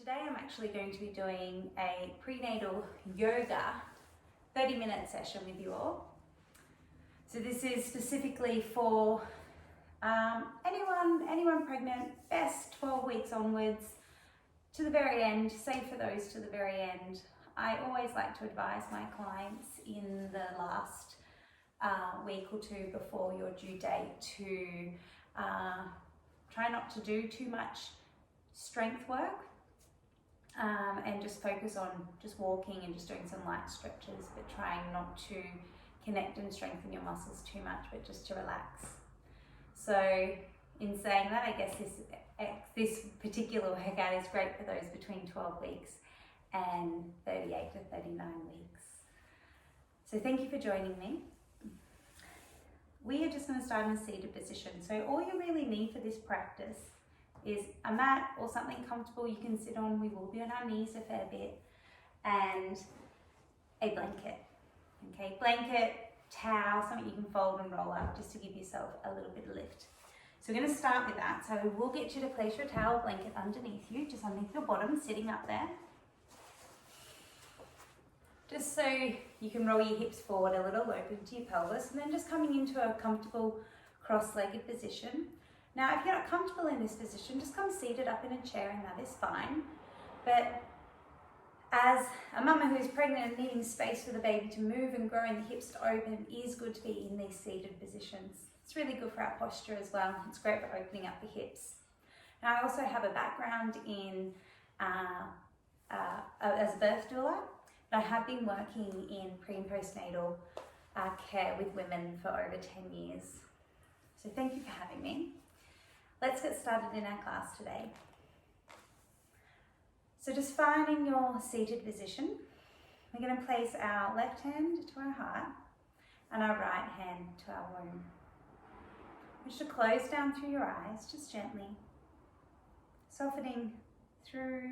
Today I'm actually going to be doing a prenatal yoga 30-minute session with you all. So this is specifically for anyone pregnant, best 12 weeks onwards to the very end, safe for those to the very end. I always like to advise my clients in the last week or two before your due date to try not to do too much strength work and just focus on just walking and just doing some light stretches, but trying not to connect and strengthen your muscles too much, but just to relax. So in saying that, I guess this particular workout is great for those between 12 weeks and 38 to 39 weeks. So thank you for joining me. We are just going to start in a seated position. So all you really need for this practice is a mat or something comfortable you can sit on. We will be on our knees a fair bit, and a blanket. Okay, blanket, towel, something you can fold and roll up just to give yourself a little bit of lift. So we're going to start with that. So we'll get you to place your towel blanket underneath you, just underneath your bottom, sitting up there. Just so you can roll your hips forward a little, open to your pelvis, and then just coming into a comfortable cross-legged position. Now, if you're not comfortable in this position, just come seated up in a chair and that is fine. But as a mama who is pregnant and needing space for the baby to move and grow and the hips to open, it is good to be in these seated positions. It's really good for our posture as well. It's great for opening up the hips. Now, I also have a background in as a birth doula. I have been working in pre and postnatal care with women for over 10 years. So thank you for having me. Let's get started in our class today. So just finding your seated position, we're going to place our left hand to our heart and our right hand to our womb. Just to close down through your eyes, just gently, softening through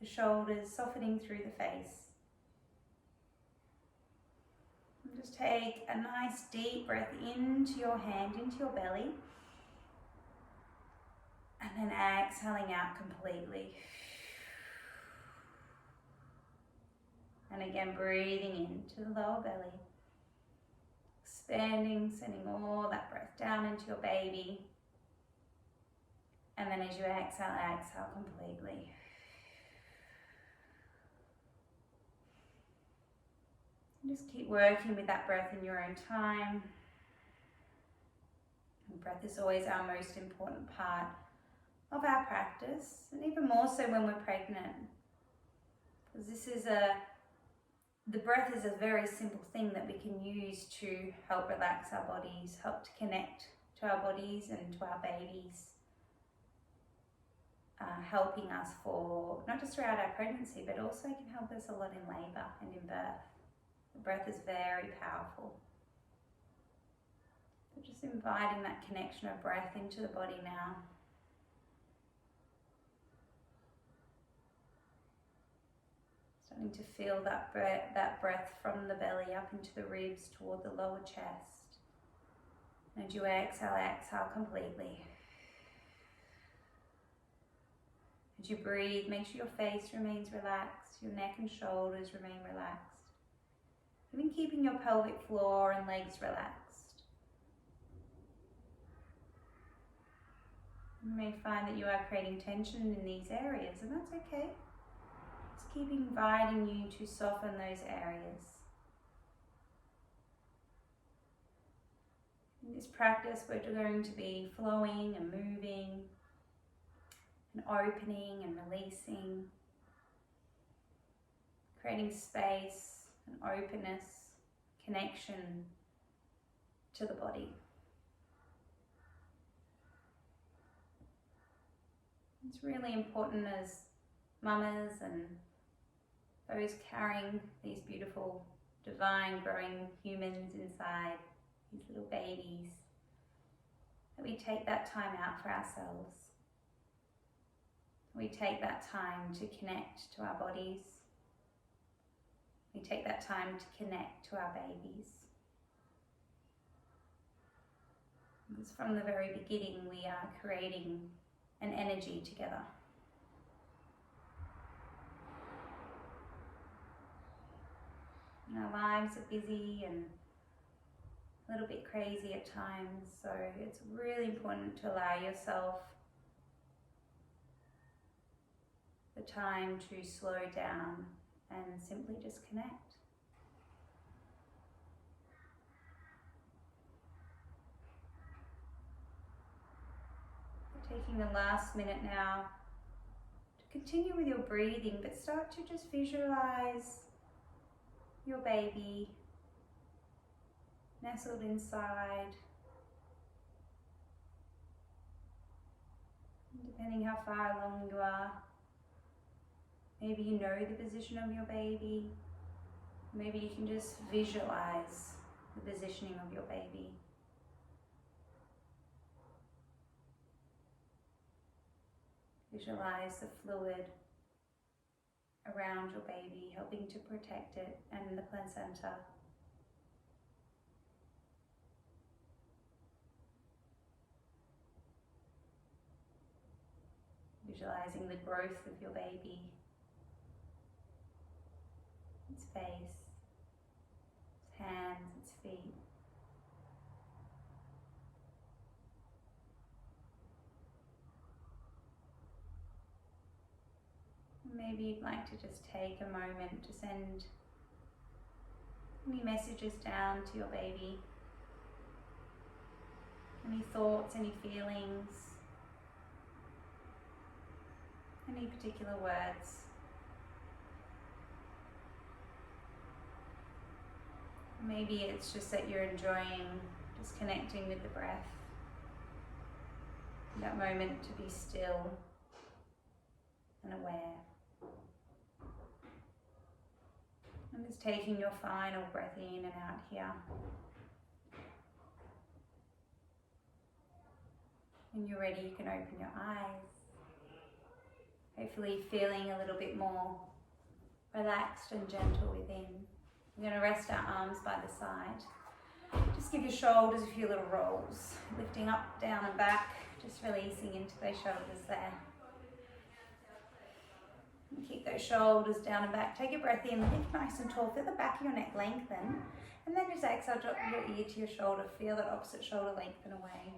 the shoulders, softening through the face. And just take a nice deep breath into your hand, into your belly. And then exhaling out completely. And again, breathing into the lower belly. Expanding, sending all that breath down into your baby. And then as you exhale, exhale completely. And just keep working with that breath in your own time. And breath is always our most important part of our practice, and even more so when we're pregnant, because the breath is a very simple thing that we can use to help relax our bodies, help to connect to our bodies and to our babies, helping us for not just throughout our pregnancy, but also can help us a lot in labour and in birth. The breath is very powerful. So just inviting that connection of breath into the body now. Starting to feel that breath from the belly up into the ribs toward the lower chest. And as you exhale, exhale completely. As you breathe, make sure your face remains relaxed, your neck and shoulders remain relaxed. Even keeping your pelvic floor and legs relaxed. You may find that you are creating tension in these areas, and that's okay. Keep inviting you to soften those areas. In this practice, we're going to be flowing and moving and opening and releasing, creating space and openness, connection to the body. It's really important as mamas and those carrying these beautiful, divine, growing humans inside, these little babies, that we take that time out for ourselves. We take that time to connect to our bodies. We take that time to connect to our babies. Because from the very beginning, we are creating an energy together. Our lives are busy and a little bit crazy at times, so it's really important to allow yourself the time to slow down and simply just connect. Taking the last minute now to continue with your breathing, but start to just visualize your baby nestled inside. Depending how far along you are, maybe you know the position of your baby. Maybe you can just visualize the positioning of your baby. Visualize the fluid around your baby, helping to protect it and the placenta. Visualizing the growth of your baby, its face, its hands, its feet. Maybe you'd like to just take a moment to send any messages down to your baby, any thoughts, any feelings, any particular words. Maybe it's just that you're enjoying just connecting with the breath, that moment to be still and aware. And just taking your final breath in and out here. When you're ready, you can open your eyes. Hopefully feeling a little bit more relaxed and gentle within. We're going to rest our arms by the side. Just give your shoulders a few little rolls. Lifting up, down and back. Just releasing into those shoulders there. And keep those shoulders down and back. Take a breath in, lift nice and tall. Feel the back of your neck lengthen. And then just exhale, drop your ear to your shoulder. Feel that opposite shoulder lengthen away.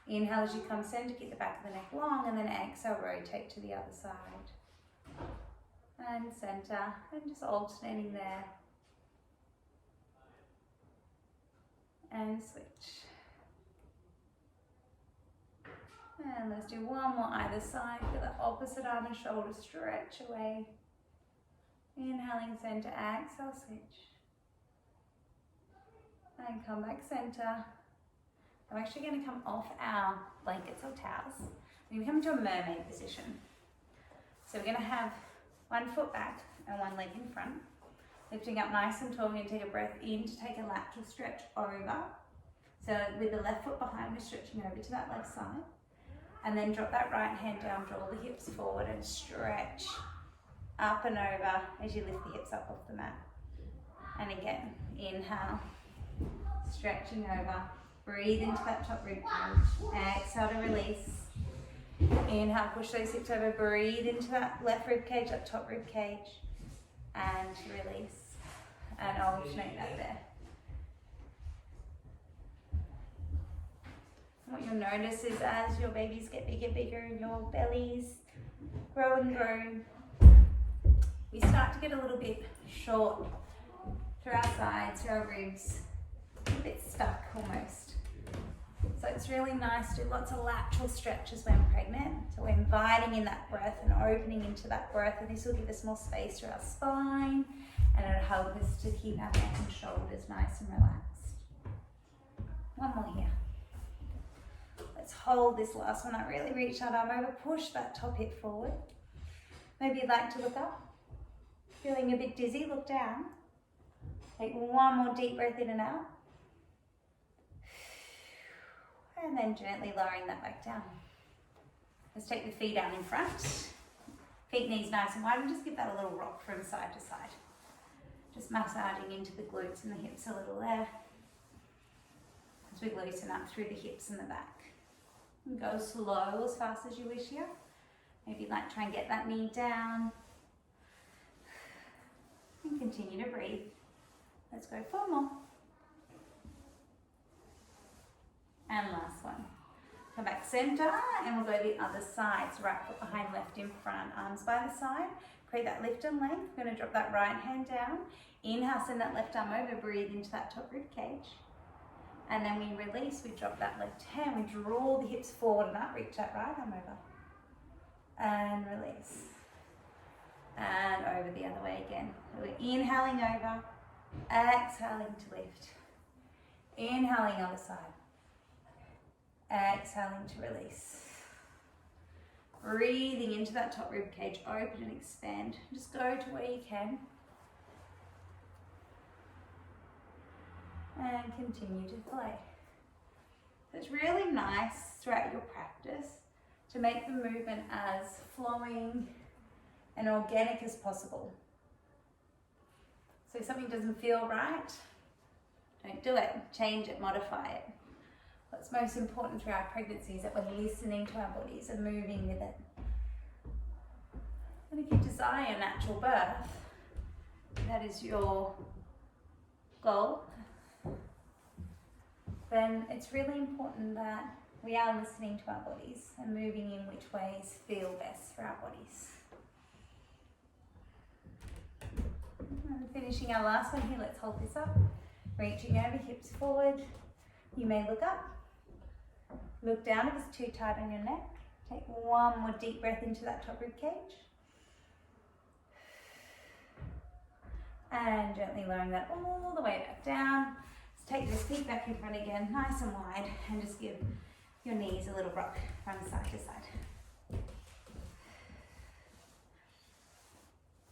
Inhale as you come center, keep the back of the neck long, and then exhale, rotate to the other side. And center, and just alternating there. And switch. And let's do one more either side. Feel the opposite arm and shoulder stretch away. Inhaling center, exhale, switch. And come back center. I'm actually going to come off our blankets or towels. We're going to come into a mermaid position. So we're going to have one foot back and one leg in front. Lifting up nice and tall, we're going to take a breath in to take a lateral stretch over. So with the left foot behind, we're stretching over to that left side. And then drop that right hand down, draw the hips forward and stretch up and over as you lift the hips up off the mat. And again, inhale, stretching over. Breathe into that top rib cage. Exhale to release. Inhale, push those hips over. Breathe into that left rib cage, that top rib cage. And release. And alternate that there. What you'll notice is as your babies get bigger and your bellies grow and grow, we start to get a little bit short through our sides, through our ribs, a bit stuck almost. So it's really nice to do lots of lateral stretches when pregnant. So we're inviting in that breath and opening into that breath, and this will give us more space through our spine, and it'll help us to keep our neck and shoulders nice and relaxed. One more here. Let's hold this last one. Really reach that arm over, push that top hip forward. Maybe you'd like to look up. Feeling a bit dizzy, look down. Take one more deep breath in and out. And then gently lowering that back down. Let's take the feet out in front. Feet, knees nice and wide, and just give that a little rock from side to side. Just massaging into the glutes and the hips a little there. As we loosen up through the hips and the back. And go slow as fast as you wish here. Maybe you'd like to try and get that knee down. And continue to breathe. Let's go 4 more. And last one. Come back center, and we'll go the other side. So right foot behind, left in front, arms by the side. Create that lift and length. We're going to drop that right hand down. Inhale, send that left arm over, breathe into that top rib cage. And then we release, we drop that left hand, we draw the hips forward and up, reach that right arm over. And release. And over the other way again. We're inhaling over, exhaling to lift. Inhaling other side. Exhaling to release. Breathing into that top rib cage, open and expand. Just go to where you can. And continue to play. So it's really nice throughout your practice to make the movement as flowing and organic as possible. So if something doesn't feel right, don't do it. Change it, modify it. What's most important throughout pregnancy is that we're listening to our bodies and moving with it. And if you desire natural birth, that is your goal, then it's really important that we are listening to our bodies and moving in which ways feel best for our bodies. And finishing our last one here, let's hold this up. Reaching over, hips forward. You may look up. Look down if it's too tight on your neck. Take one more deep breath into that top rib cage. And gently lowering that all the way back down. Let's take this feet back in front again, nice and wide, and just give your knees a little rock from side to side.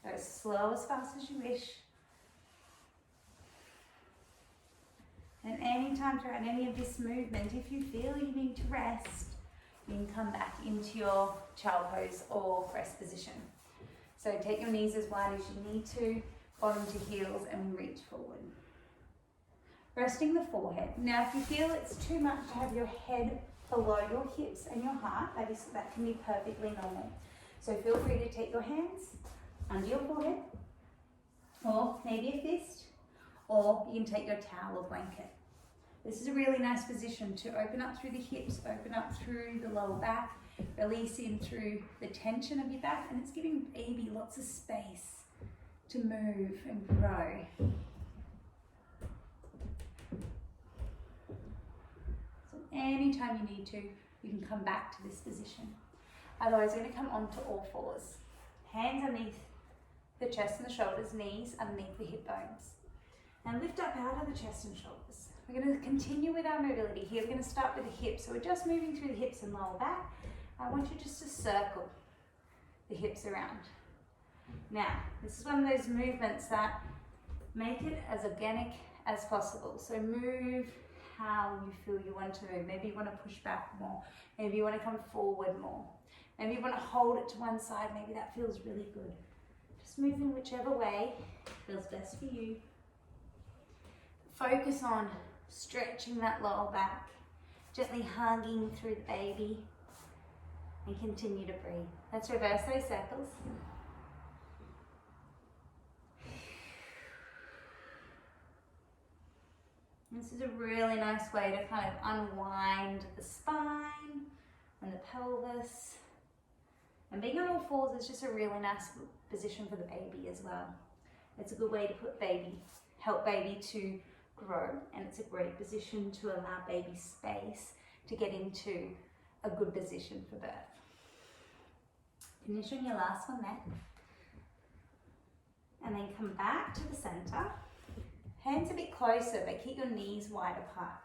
Go as slow, as fast as you wish. And anytime throughout any of this movement, if you feel you need to rest, you can come back into your child pose or rest position. So take your knees as wide as you need to, bottom to heels, and reach forward. Resting the forehead. Now if you feel it's too much to have your head below your hips and your heart, that can be perfectly normal. So feel free to take your hands under your forehead, or maybe a fist, or you can take your towel or blanket. This is a really nice position to open up through the hips, open up through the lower back, release in through the tension of your back, and it's giving baby lots of space to move and grow. So anytime you need to, you can come back to this position. Otherwise, we're going to come onto all fours. Hands underneath the chest and the shoulders, knees underneath the hip bones. And lift up out of the chest and shoulders. We're going to continue with our mobility here. We're going to start with the hips. So we're just moving through the hips and lower back. I want you just to circle the hips around. Now, this is one of those movements that make it as organic as possible. So move how you feel you want to move. Maybe you want to push back more. Maybe you want to come forward more. Maybe you want to hold it to one side. Maybe that feels really good. Just move in whichever way feels best for you. Focus on stretching that lower back, gently hugging through the baby, and continue to breathe. Let's reverse those circles. This is a really nice way to kind of unwind the spine and the pelvis. And being on all fours is just a really nice position for the baby as well. It's a good way to help baby to grow, and it's a great position to allow baby space to get into a good position for birth. Finish on your last one there. And then come back to the center. Hands a bit closer, but keep your knees wide apart.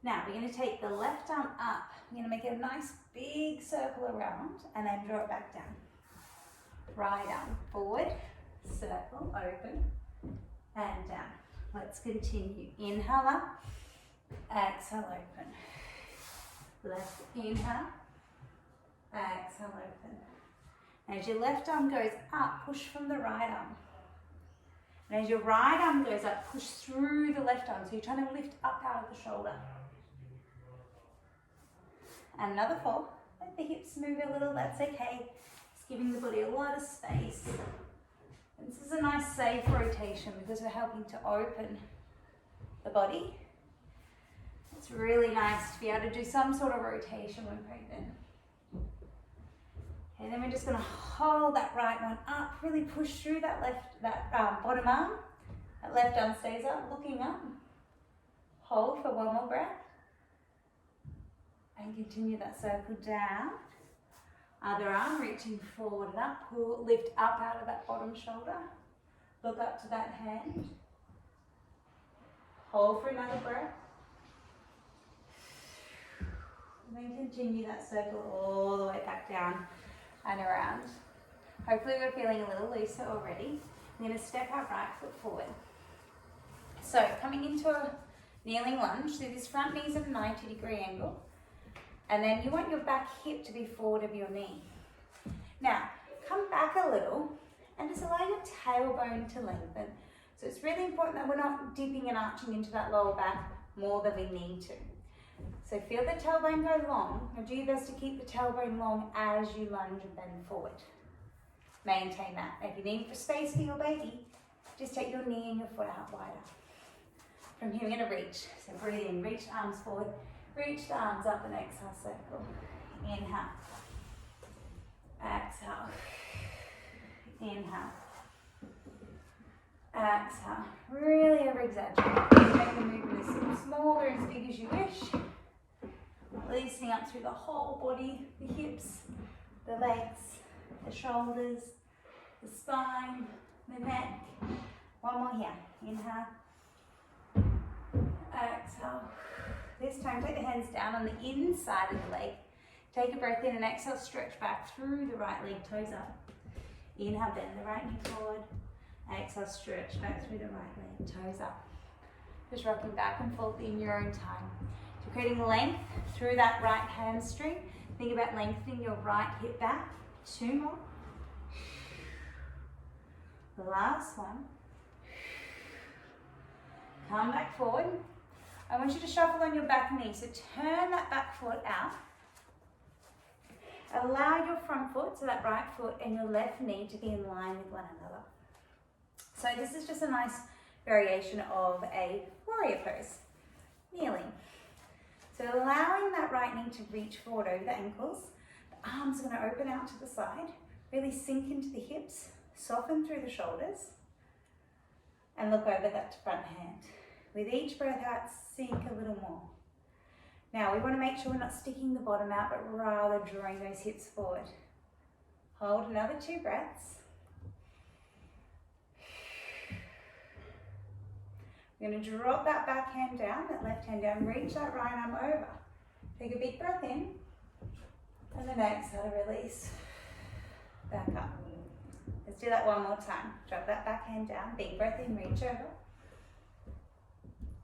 Now we're going to take the left arm up. We're going to make a nice big circle around and then draw it back down. Right arm forward, circle, open, and down. Let's continue. Inhale up, exhale, open. Left inhale, exhale, open. As your left arm goes up, push from the right arm. And as your right arm goes up, push through the left arm. So you're trying to lift up out of the shoulder. And another 4. Let the hips move a little, that's okay. Just giving the body a lot of space. And this is a a nice safe rotation because we're helping to open the body. It's really nice to be able to do some sort of rotation when pregnant. And then we're just going to hold that right one up, really push through that bottom arm. That left arm stays up, looking up. Hold for one more breath. And continue that circle down. Other arm reaching forward and up. Pull, lift up out of that bottom shoulder. Look up to that hand. Hold for another breath. And then continue that circle all the way back down and around. Hopefully we're feeling a little looser already. I'm going to step our right foot forward. So coming into a kneeling lunge, so this front knee's at a 90-degree angle. And then you want your back hip to be forward of your knee. Now, come back a little and just allow your tailbone to lengthen. So it's really important that we're not dipping and arching into that lower back more than we need to. So feel the tailbone go long, and do your best to keep the tailbone long as you lunge and bend forward. Maintain that. If you need space for your baby, just take your knee and your foot out wider. From here, we're going to reach. So breathe in, reach the arms forward, reach the arms up and exhale, circle. Inhale. Exhale. Inhale. Exhale. Really over-exaggerate. Make the movement as small or as big as you wish. Releasing up through the whole body, the hips, the legs, the shoulders, the spine, the neck. One more here. Inhale. Exhale. This time take the hands down on the inside of the leg. Take a breath in and exhale, stretch back through the right leg, toes up. Inhale, bend the right knee forward. Exhale, stretch back through the right leg, toes up. Just rocking back and forth in your own time. So creating length through that right hamstring. Think about lengthening your right hip back. 2 more. The last one. Come back forward. I want you to shuffle on your back knee. So turn that back foot out. Allow your front foot, so that right foot and your left knee, to be in line with one another. So this is just a nice variation of a warrior pose, kneeling. So allowing that right knee to reach forward over the ankles. The arms are going to open out to the side, really sink into the hips, soften through the shoulders, and look over that front hand. With each breath out, sink a little more. Now we want to make sure we're not sticking the bottom out, but rather drawing those hips forward. Hold another 2 breaths. We're going to drop that back hand down, that left hand down, reach that right arm over. Take a big breath in, and then exhale, release. Back up. Let's do that one more time. Drop that back hand down, big breath in, reach over.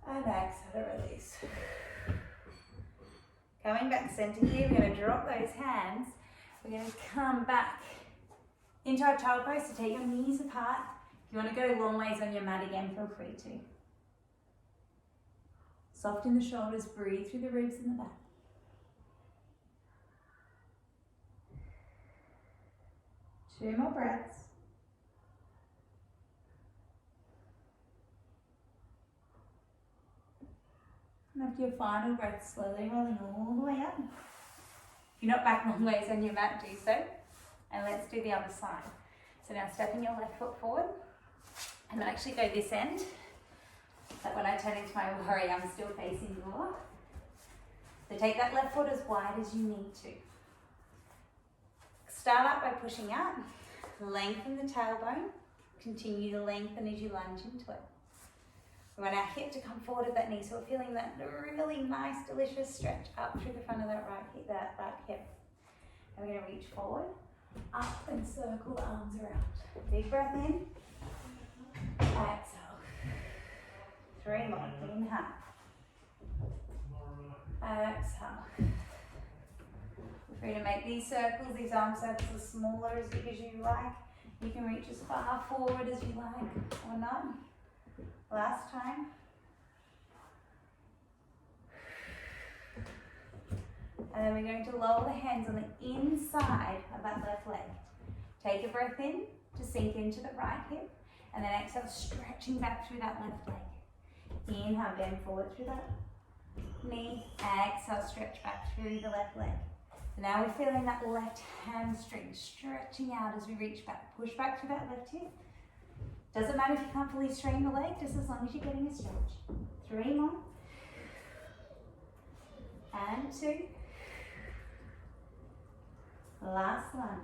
And exhale, release. Coming back center here, we're going to drop those hands. We're going to come back into our child pose, so take your knees apart. If you want to go long ways on your mat again, feel free to. Soften the shoulders, breathe through the ribs in the back. Two more breaths. And after your final breath, slowly rolling all the way up. If you're not back long ways on your mat, do so. And let's do the other side. So now stepping your left foot forward. And then actually go this end. But when I turn into my warrior, I'm still facing your. So take that left foot as wide as you need to. Start out by pushing out. Lengthen the tailbone. Continue to lengthen as you lunge into it. We want our hip to come forward of that knee, so we're feeling that really nice, delicious stretch up through the front of that right hip. And we're going to reach forward, up and circle the arms around. Big breath in. Exhale. 3 more. Inhale. Exhale. You're free to make these circles, these arm circles, as small or as big as you like. You can reach as far forward as you like or not. Last time. And then we're going to lower the hands on the inside of that left leg. Take a breath in to sink into the right hip. And then exhale, stretching back through that left leg. Inhale, bend forward through that knee. Exhale, stretch back through the left leg. So now we're feeling that left hamstring stretching out as we reach back. Push back through that left hip. Doesn't matter if you can't fully straighten the leg, just as long as you're getting a stretch. 3 more. And 2. Last one.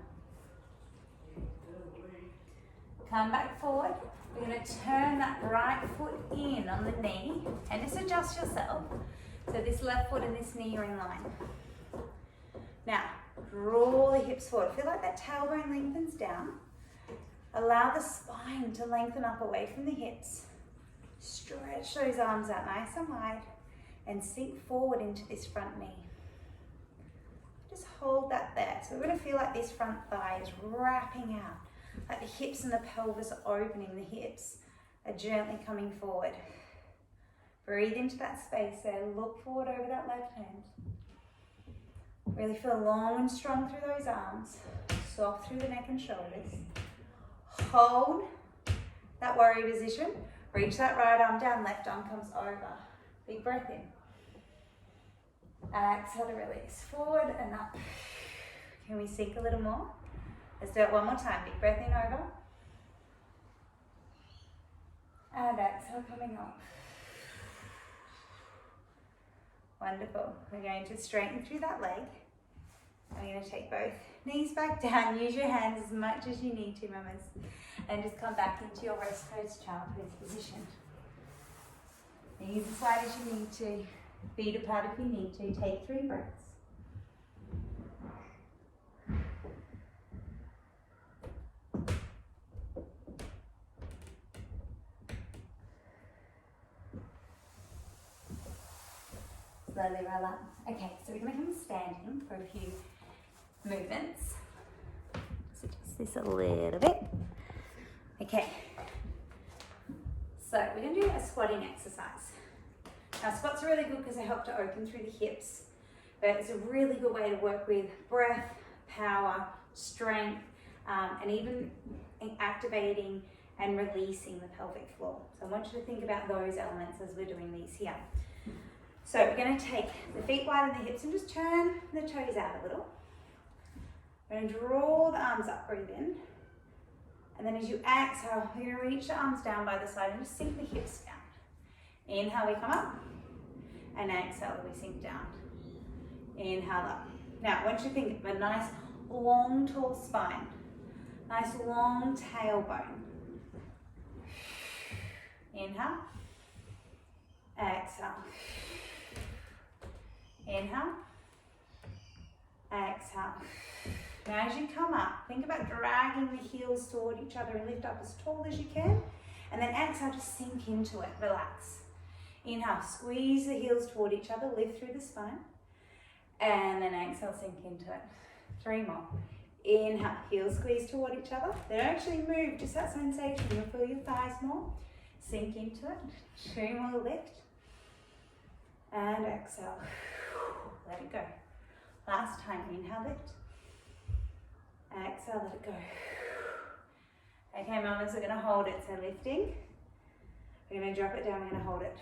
Come back forward. We're going to turn that right foot in on the knee and just adjust yourself. So this left foot and this knee are in line. Now, draw the hips forward. Feel like that tailbone lengthens down. Allow the spine to lengthen up away from the hips. Stretch those arms out nice and wide and sink forward into this front knee. Just hold that there. So we're going to feel like this front thigh is wrapping out. Like the hips and the pelvis are opening, the hips are gently coming forward. Breathe into that space there. Look forward over that left hand. Really feel long and strong through those arms. Soft through the neck and shoulders. Hold that warrior position. Reach that right arm down, left arm comes over. Big breath in. Exhale to release. Forward and up. Can we sink a little more? Let's do it one more time. Big breath in over. And exhale coming up. Wonderful. We're going to straighten through that leg. I'm going to take both knees back down. Use your hands as much as you need to, mamas. And just come back into your rest pose, child pose position. Knees as wide as you need to. Feet apart if you need to. Take 3 breaths. Slowly roll up. Okay, so we're going to come standing for a few movements. So just this a little bit. Okay. So we're going to do a squatting exercise. Now squats are really good because they help to open through the hips, but it's a really good way to work with breath, power, strength, and even activating and releasing the pelvic floor. So I want you to think about those elements as we're doing these here. So we're going to take the feet wide and the hips and just turn the toes out a little. We're going to draw the arms up, breathe in. And then as you exhale, we're going to reach the arms down by the side and just sink the hips down. Inhale, we come up. And exhale, we sink down. Inhale up. Now, I want you to think of a nice, long, tall spine. Nice, long tailbone. Inhale. Exhale. Inhale. Exhale. Now as you come up, think about dragging the heels toward each other and lift up as tall as you can. And then exhale, just sink into it, relax. Inhale, squeeze the heels toward each other, lift through the spine. And then exhale, sink into it. 3 more. Inhale, heels squeeze toward each other. They don't actually move, just that sensation. You'll feel your thighs more. Sink into it. 2 more, lift. And exhale. Let it go. Last time, inhale, lift. Exhale, let it go. Okay, mamas, we're going to hold it. So lifting. We're going to drop it down, we're going to hold it.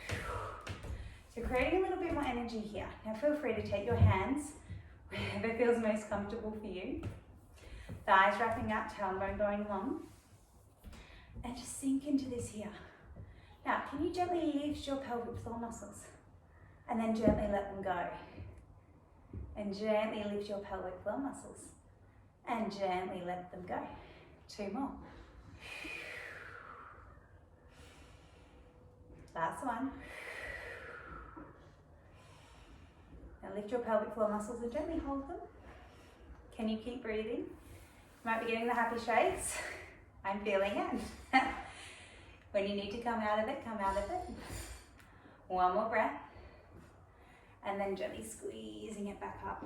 So creating a little bit more energy here. Now feel free to take your hands wherever feels most comfortable for you. Thighs wrapping up, tailbone going long. And just sink into this here. Now, can you gently lift your pelvic floor muscles? And then gently let them go. And gently lift your pelvic floor muscles. And gently let them go. 2 more. Last one. Now lift your pelvic floor muscles and gently hold them. Can you keep breathing? You might be getting the happy shakes. I'm feeling it. When you need to come out of it, come out of it. 1 more breath. And then gently squeezing it back up.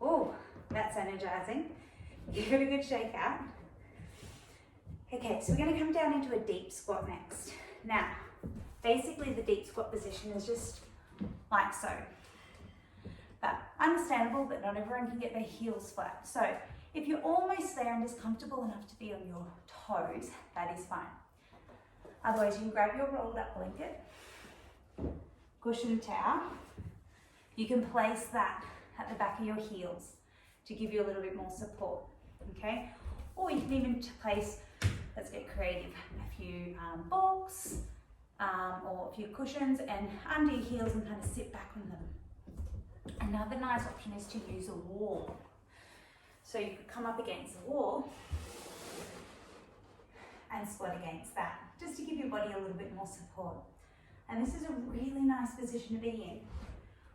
Oh, that's energizing. Give it a good shake out. Okay, so we're going to come down into a deep squat next. Now, basically the deep squat position is just like so. But understandable that not everyone can get their heels flat. So if you're almost there and just comfortable enough to be on your toes, that is fine. Otherwise, you can grab your rolled up blanket, cushion towel. You can place that at the back of your heels to give you a little bit more support, okay? Or you can even place, let's get creative, a few books or a few cushions and under your heels and kind of sit back on them. Another nice option is to use a wall. So you could come up against the wall and squat against that, just to give your body a little bit more support. And this is a really nice position to be in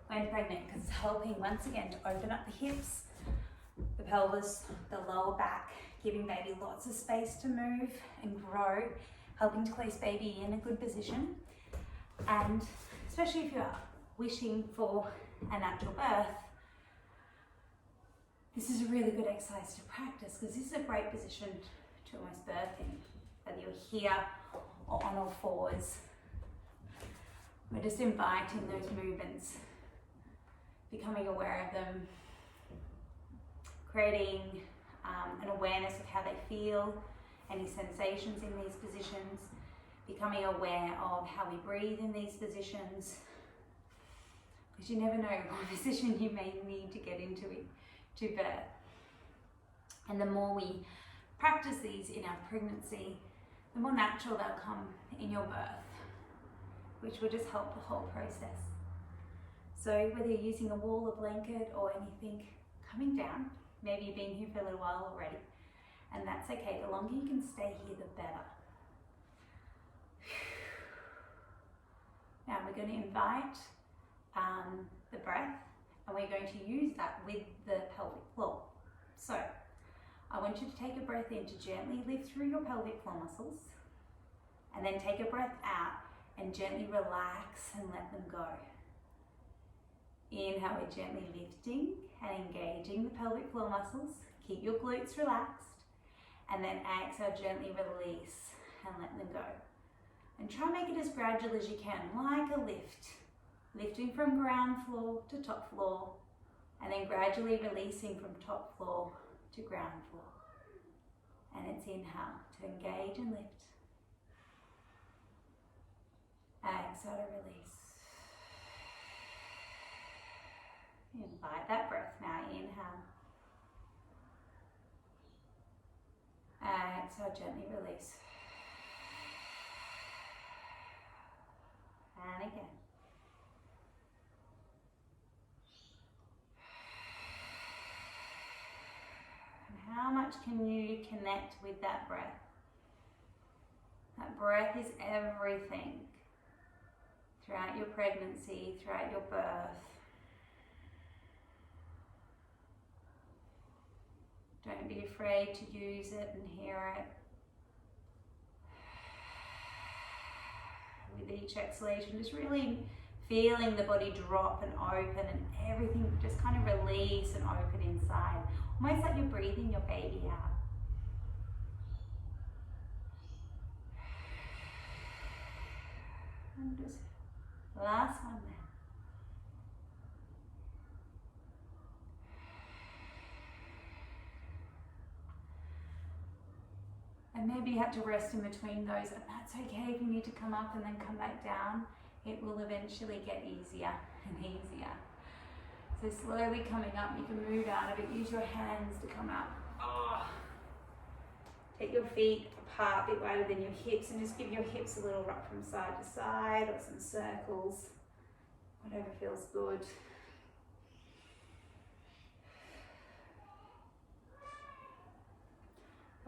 when pregnant, because it's helping once again to open up the hips, the pelvis, the lower back, giving baby lots of space to move and grow, helping to place baby in a good position. And especially if you're wishing for a natural birth, this is a really good exercise to practice, because this is a great position to almost birth in, whether you're here or on all fours. We're just inviting those movements, becoming aware of them, creating an awareness of how they feel, any sensations in these positions, becoming aware of how we breathe in these positions, because you never know what position you may need to get into it to birth. And the more we practice these in our pregnancy, the more natural they'll come in your birth, which will just help the whole process. So whether you're using a wall, a blanket, or anything, coming down, maybe you've been here for a little while already, and that's okay. The longer you can stay here, the better. Now we're going to invite the breath, and we're going to use that with the pelvic floor. So I want you to take a breath in to gently lift through your pelvic floor muscles, and then take a breath out and gently relax and let them go. Inhale, we're gently lifting and engaging the pelvic floor muscles. Keep your glutes relaxed, and then exhale, gently release and let them go. And try and make it as gradual as you can, like a lift. Lifting from ground floor to top floor, and then gradually releasing from top floor to ground floor. And it's inhale to engage and lift. Exhale to release. Invite that breath now. Inhale. Exhale, gently release. And again. And how much can you connect with that breath? That breath is everything. Throughout your pregnancy, throughout your birth. Don't be afraid to use it and hear it. With each exhalation, just really feeling the body drop and open, and everything just kind of release and open inside. Almost like you're breathing your baby out. And just last one there. And maybe you have to rest in between those, and that's okay if you need to come up and then come back down. It will eventually get easier and easier. So slowly coming up, you can move out of it. Use your hands to come up. Oh. Take your feet apart, a bit wider than your hips, and just give your hips a little rock from side to side, or some circles, whatever feels good.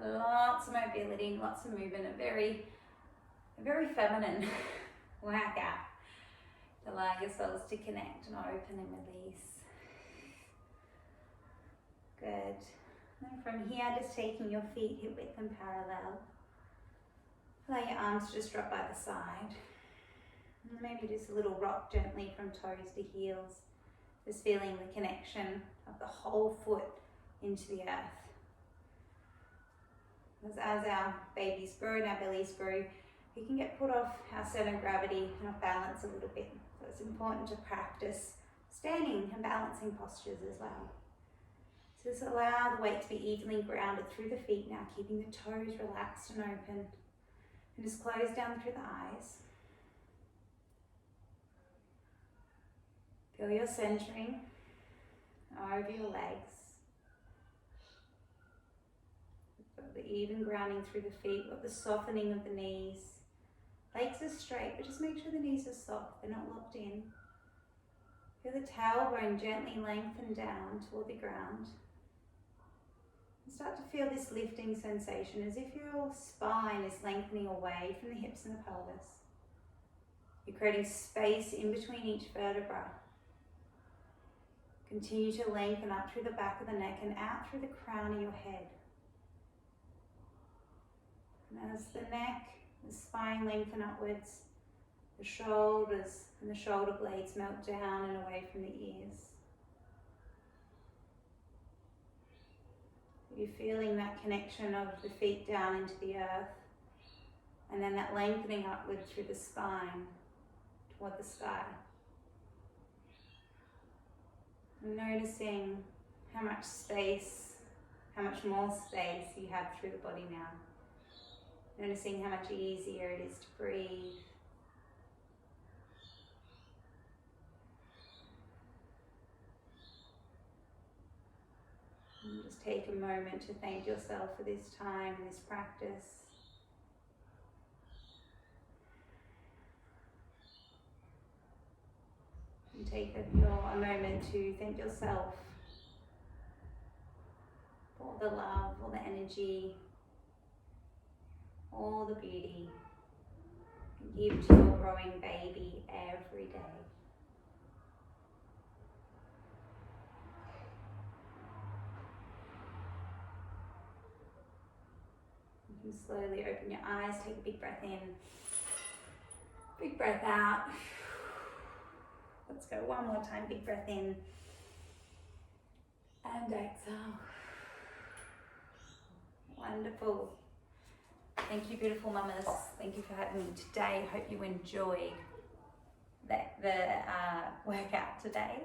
Lots of mobility, lots of movement, a very feminine workout. Allow yourselves to connect and open and release. Good. And from here, just taking your feet hip width and parallel. Allow your arms to just drop by the side. And maybe just a little rock gently from toes to heels. Just feeling the connection of the whole foot into the earth. As our babies grow and our bellies grow, we can get put off our center of gravity and off balance a little bit. So it's important to practice standing and balancing postures as well. So just allow the weight to be evenly grounded through the feet now, keeping the toes relaxed and open. And just close down through the eyes. Feel your centering over your legs. Got the even grounding through the feet, got the softening of the knees. Legs are straight, but just make sure the knees are soft, they're not locked in. Feel the tailbone gently lengthen down toward the ground. And start to feel this lifting sensation as if your spine is lengthening away from the hips and the pelvis. You're creating space in between each vertebra. Continue to lengthen up through the back of the neck and out through the crown of your head. And as the neck, the spine lengthen upwards, the shoulders and the shoulder blades melt down and away from the ears. You're feeling that connection of the feet down into the earth, and then that lengthening upward through the spine toward the sky. And noticing how much space, how much more space you have through the body now. Noticing how much easier it is to breathe. And just take a moment to thank yourself for this time, this practice. And take a moment to thank yourself for all the love, all the energy, all the beauty you give to your growing baby every day. You can slowly open your eyes, take a big breath in, big breath out. Let's go one more time, big breath in and exhale. Wonderful. Thank you, beautiful mamas. Thank you for having me today. Hope you enjoyed the workout today.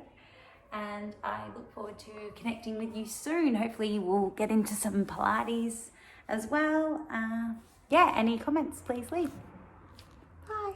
And I look forward to connecting with you soon. Hopefully we'll get into some Pilates as well. Yeah, any comments, please leave. Bye.